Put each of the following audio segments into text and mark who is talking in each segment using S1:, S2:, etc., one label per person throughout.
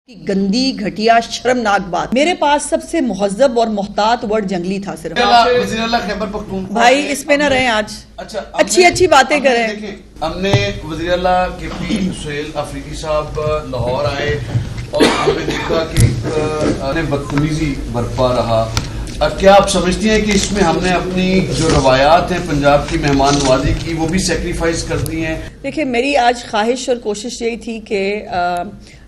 S1: کی گندی گھٹیا شرمناک بات. میرے پاس سب سے مہذب اور محتاط ورڈ جنگلی تھا صرف.
S2: وزیر اللہ خیبر پختونخوا
S1: بھائی اس پہ نہ رہیں آج. اچھی باتیں کریں.
S2: ہم نے وزیر اللہ کے پی سہیل افریقی صاحب لاہور آئے اور ہم نے دیکھا کہ بدتمیزی برپا رہا. کیا آپ سمجھتی ہیں کہ اس میں ہم نے اپنی جو روایات ہیں پنجاب کی مہمان نوازی کی وہ بھی سیکریفائز کر دی ہیں؟
S1: دیکھیں میری آج خواہش اور کوشش یہی تھی کہ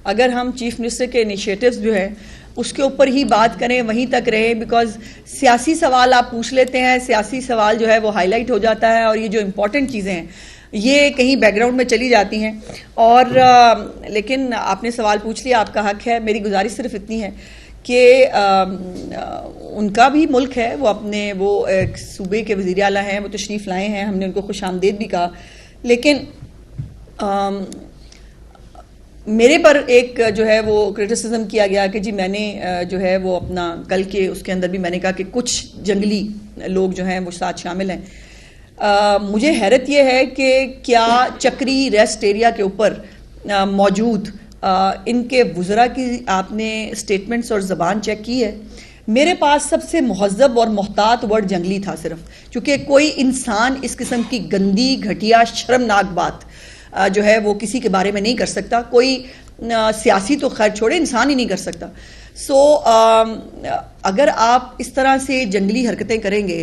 S1: اگر ہم چیف منسٹر کے انیشیٹوز جو ہیں اس کے اوپر ہی بات کریں, وہیں تک رہیں, بیکاز سیاسی سوال آپ پوچھ لیتے ہیں, سیاسی سوال جو ہے وہ ہائی لائٹ ہو جاتا ہے اور یہ جو امپورٹنٹ چیزیں ہیں یہ کہیں بیک گراؤنڈ میں چلی جاتی ہیں. اور لیکن آپ نے سوال پوچھ لیا, آپ کا حق ہے. میری گزارش صرف اتنی ہے کہ ان کا بھی ملک ہے, وہ اپنے وہ ایک صوبے کے وزیر اعلیٰ ہیں, وہ تشریف لائے ہیں, ہم نے ان کو خوش آمدید بھی کہا. لیکن میرے پر ایک جو ہے وہ کرٹیسزم کیا گیا کہ جی میں نے جو ہے وہ اپنا کل کے اس کے اندر بھی میں نے کہا کہ کچھ جنگلی لوگ جو ہیں وہ ساتھ شامل ہیں. مجھے حیرت یہ ہے کہ کیا چکری ریسٹ ایریا کے اوپر موجود ان کے وزراء کی آپ نے سٹیٹمنٹس اور زبان چیک کی ہے؟ میرے پاس سب سے مہذب اور محتاط ورڈ جنگلی تھا صرف, چونکہ کوئی انسان اس قسم کی گندی گھٹیا شرمناک بات جو ہے وہ کسی کے بارے میں نہیں کر سکتا. کوئی سیاسی تو خیر چھوڑے, انسان ہی نہیں کر سکتا. سو اگر آپ اس طرح سے جنگلی حرکتیں کریں گے,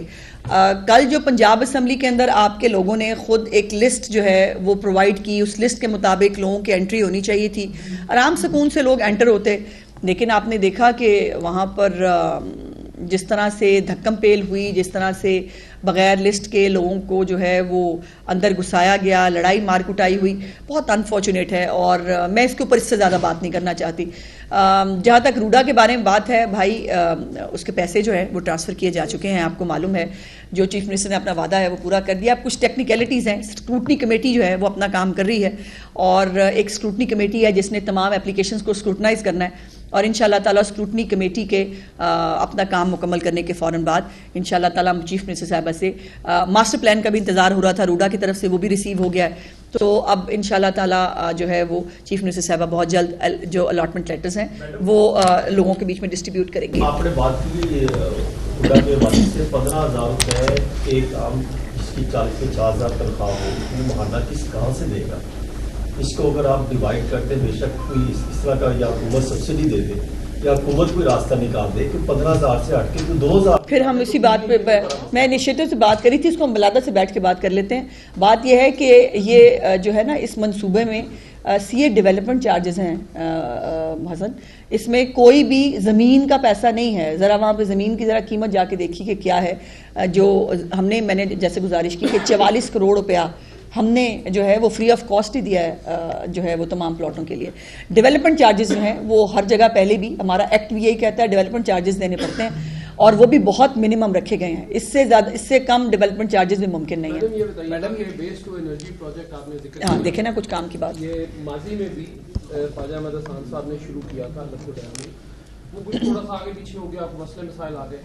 S1: کل جو پنجاب اسمبلی کے اندر آپ کے لوگوں نے خود ایک لسٹ جو ہے وہ پرووائڈ کی, اس لسٹ کے مطابق لوگوں کی انٹری ہونی چاہیے تھی, آرام سکون سے لوگ انٹر ہوتے. لیکن آپ نے دیکھا کہ وہاں پر جس طرح سے دھکم پیل ہوئی, جس طرح سے بغیر لسٹ کے لوگوں کو جو ہے وہ اندر گھسایا گیا, لڑائی مار کٹائی ہوئی, بہت انفارچونیٹ ہے. اور میں اس کے اوپر اس سے زیادہ بات نہیں کرنا چاہتی. جہاں تک روڈا کے بارے میں بات ہے, بھائی اس کے پیسے جو ہیں وہ ٹرانسفر کیے جا چکے ہیں, آپ کو معلوم ہے. جو چیف منسٹر نے اپنا وعدہ ہے وہ پورا کر دیا. اب کچھ ٹیکنیکلٹیز ہیں, اسکروٹنی کمیٹی جو ہے وہ اپنا کام کر رہی ہے, اور ایک اسکروٹنی کمیٹی ہے جس نے تمام اپلیکیشنز کو اسکروٹنائز کرنا ہے, اور انشاءاللہ تعالیٰ اسکروٹنی کمیٹی کے اپنا کام مکمل کرنے کے فوراً بعد انشاءاللہ تعالیٰ چیف منسٹر صاحبہ سے ماسٹر پلان کا بھی انتظار ہو رہا تھا روڈا کی طرف سے, وہ بھی ریسیو ہو گیا ہے. تو اب انشاءاللہ تعالیٰ جو ہے وہ چیف منسٹر صاحبہ بہت جلد جو الاٹمنٹ لیٹرز ہیں وہ لوگوں کے بیچ میں ڈسٹریبیوٹ کریں گے.
S3: آپ نے بات کی روڈا کے حوالے سے 15,000 روپے ایک عام جس کی 40 سے 50,000 تنخواہ ہو, وہ محلہ کہاں سے دے گا؟ اس کو اگر آپ ڈیوائڈ کرتے, بے شک کوئی اس طرح کا یا حکومت سبسڈی دے دے یا حکومت کوئی راستہ نکال دے کہ 15,000 سے ہٹ کے 2,000.
S1: پھر ہم اسی بات پہ, میں انیشیٹو سے بات کری تھی, اس کو ہم بلادہ سے بیٹھ کے بات کر لیتے ہیں. بات یہ ہے کہ یہ جو ہے نا اس منصوبے میں سی اے ڈیولپمنٹ چارجز ہیں حسن, اس میں کوئی بھی زمین کا پیسہ نہیں ہے. ذرا وہاں پہ زمین کی ذرا قیمت جا کے دیکھی کہ کیا ہے. جو ہم نے, میں نے جیسے گزارش کی کہ 44 کروڑ روپیہ ہم نے جو ہے وہ فری آف کاسٹ ہی دیا ہے جو ہے وہ تمام پلاٹوں کے لیے. ڈیولپمنٹ چارجز جو ہیں وہ ہر جگہ پہلے بھی ہمارا ایکٹ بھی یہی کہتا ہے ڈیولپمنٹ چارجز دینے پڑتے ہیں, اور وہ بھی بہت منیمم رکھے گئے ہیں. اس سے زیادہ, اس سے کم ڈیولپمنٹ چارجز بھی ممکن نہیں ہے.
S4: میڈم یہ ویسٹ ٹو انرجی پروجیکٹ آپ نے ذکر
S1: ہاں دیکھیں نا کچھ کام کی بات.
S4: یہ ماضی میں بھی خواجہ احمد حسان صاحب نے شروع کیا تھا لکھو ڈیم میں, وہ کچھ تھوڑا سا آگے پیچھے ہو گیا, مسئلے مسائل آ گئے,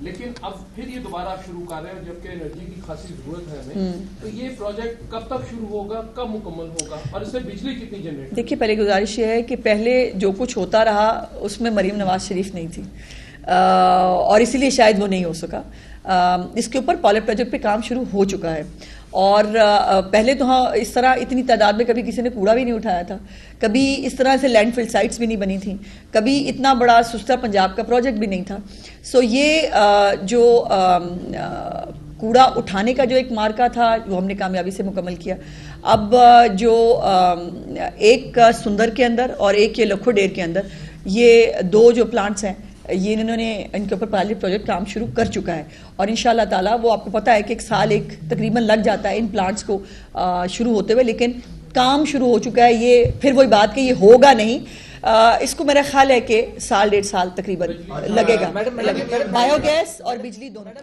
S4: لیکن اب پھر یہ دوبارہ شروع کر رہے ہیں جبکہ انرجی کی خاصی ضرورت ہے ہمیں. تو یہ پروجیکٹ کب تک شروع ہوگا, کب مکمل ہوگا, اور اس سے بجلی کتنی جنریٹ؟
S1: دیکھیے پہلے گزارش یہ ہے کہ پہلے جو کچھ ہوتا رہا اس میں مریم نواز شریف نہیں تھی, اور اسی لیے شاید وہ نہیں ہو سکا. اس کے اوپر پائلٹ پروجیکٹ پہ کام شروع ہو چکا ہے, اور پہلے تو ہاں اس طرح اتنی تعداد میں کبھی کسی نے کوڑا بھی نہیں اٹھایا تھا, کبھی اس طرح سے لینڈ فل سائٹس بھی نہیں بنی تھیں, کبھی اتنا بڑا سستا پنجاب کا پروجیکٹ بھی نہیں تھا. سو یہ جو کوڑا اٹھانے کا جو ایک مارکا تھا وہ ہم نے کامیابی سے مکمل کیا. اب جو ایک سندر کے اندر اور ایک یہ لکھو ڈیر کے اندر یہ دو جو پلانٹس ہیں یہ انہوں نے ان کے اوپر پائلٹ پروجیکٹ کام شروع کر چکا ہے, اور انشاءاللہ تعالیٰ وہ آپ کو پتہ ہے کہ ایک سال ایک تقریباً لگ جاتا ہے ان پلانٹس کو شروع ہوتے ہوئے, لیکن کام شروع ہو چکا ہے. یہ پھر وہی بات کہ یہ ہوگا نہیں, اس کو میرا خیال ہے کہ 1.5 سال تقریباً لگے گا. بایو گیس اور بجلی دونوں.